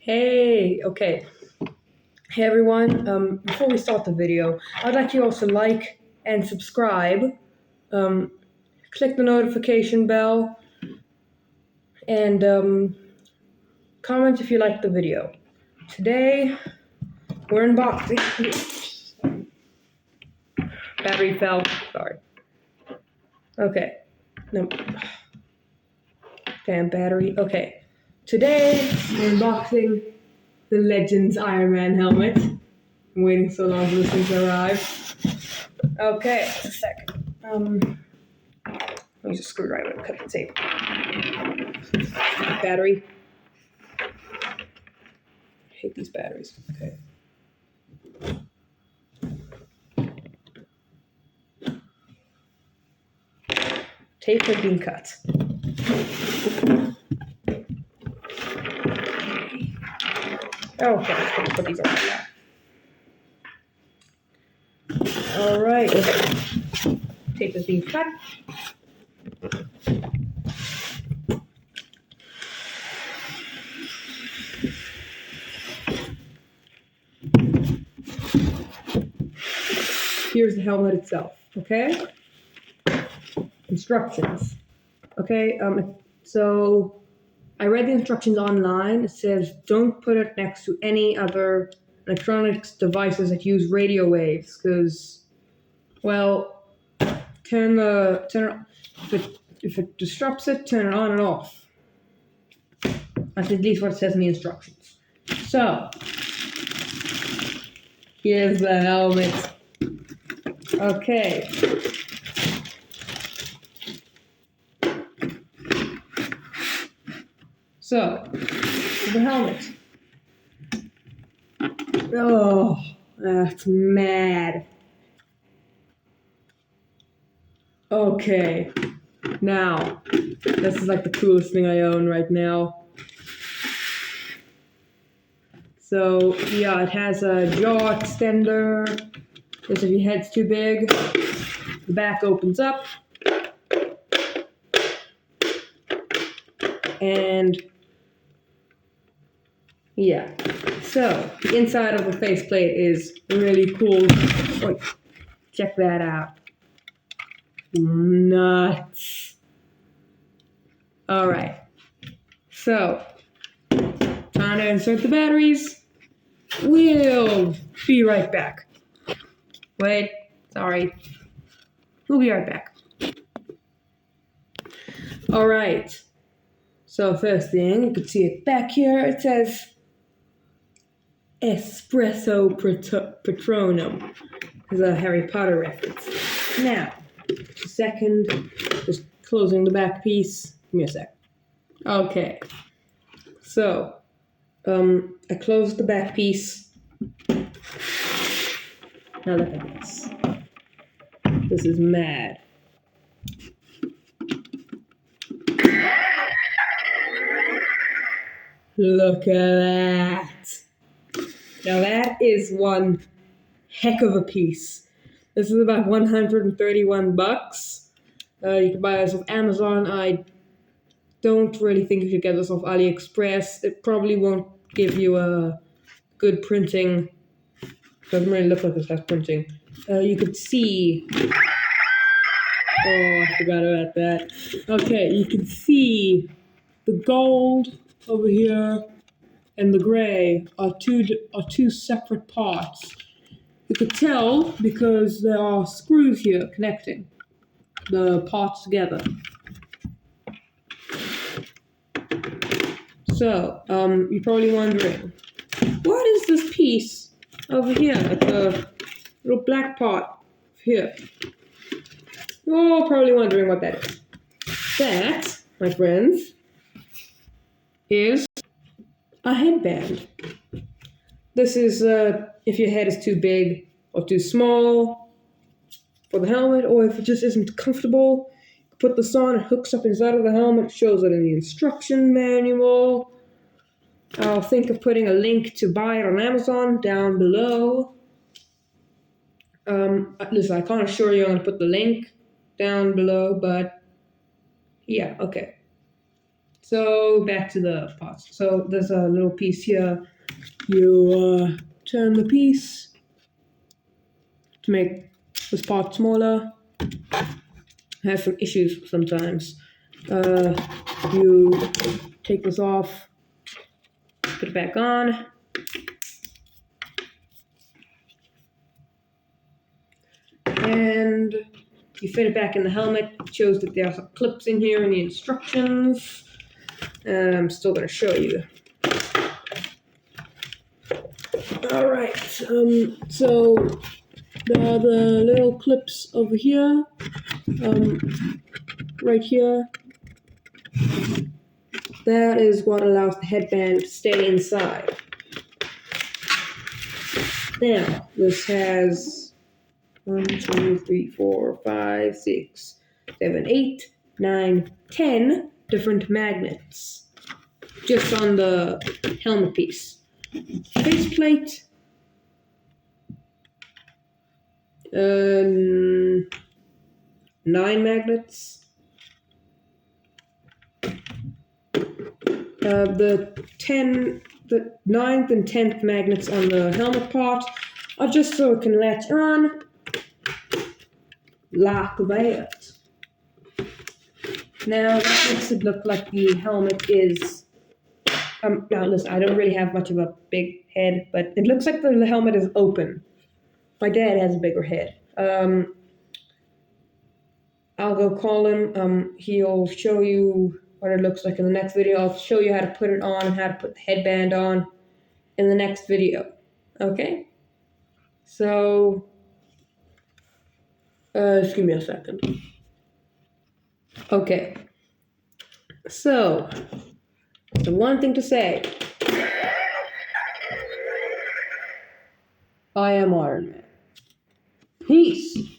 Hey, okay. Hey everyone, before we start the video, I'd like you also like and subscribe. Um, Click the notification bell and comment if you like the video. Today, we're unboxing. Battery fell, sorry. Okay, no. Damn battery, okay. Today, we're unboxing the Legends Iron Man helmet. I'm waiting so long for this thing to arrive. Okay, just a second. Use a screwdriver to cut the tape. Battery. I hate these batteries. Okay. Tape has been cut. Okay, let's put these on now. Alright. Tape has been cut. Here's the helmet itself, okay? Instructions. Okay, so I read the instructions online. It says don't put it next to any other electronics devices that use radio waves, because, well, turn it, if it disrupts it, turn it on and off. That's at least what it says in the instructions. So, here's the helmet. Okay. So, the helmet. Oh, that's mad. Okay. Now, this is like the coolest thing I own right now. So, yeah, it has a jaw extender. Because if your head's too big, the back opens up. And yeah, so the inside of the faceplate is really cool. Wait, check that out. Nuts. Alright, so time to insert the batteries. We'll be right back. Wait, sorry. We'll be right back. Alright, so first thing, you can see it back here. It says Espresso Patronum. Is a Harry Potter reference. Now, second, just closing the back piece. Give me a sec. Okay. So, I closed the back piece. Now look at this. This is mad. Look at that. Now that is one heck of a piece. This is about 131 bucks. You can buy this off Amazon. I don't really think you should get this off AliExpress. It probably won't give you a good printing. Doesn't really look like this has printing. You could see. Oh, I forgot about that. Okay, you can see the gold over here and the gray are two separate parts. You could tell because there are screws here connecting the parts together. So, you're probably wondering, what is this piece over here at the little black part here? You're probably wondering what that is. That, my friends, is a headband. This is if your head is too big or too small for the helmet, or if it just isn't comfortable, you put this on, it hooks up inside of the helmet, shows it in the instruction manual. I'll think of putting a link to buy it on Amazon down below. Listen, I can't assure you I'm going to put the link down below, but yeah, okay. So back to the parts. So there's a little piece here. You turn the piece to make this part smaller. I have some issues sometimes. You take this off, put it back on. And you fit it back in the helmet. It shows that there are some clips in here in the instructions. I'm still going to show you. Alright, so there are the little clips over here, right here. That is what allows the headband to stay inside. Now, this has 1, 2, 3, 4, 5, 6, 7, 8, 9, 10 different magnets just on the helmet piece. Faceplate, 9 magnets. The 9th and 10th magnets on the helmet part are just so it can latch on like that. Now that makes it look like the helmet is. Now listen, I don't really have much of a big head, but it looks like the helmet is open. My dad has a bigger head. I'll go call him. He'll show you what it looks like in the next video. I'll show you how to put it on and how to put the headband on in the next video. Okay? So, just give me a second. Okay. So, the one thing to say. I am Iron Man. Peace.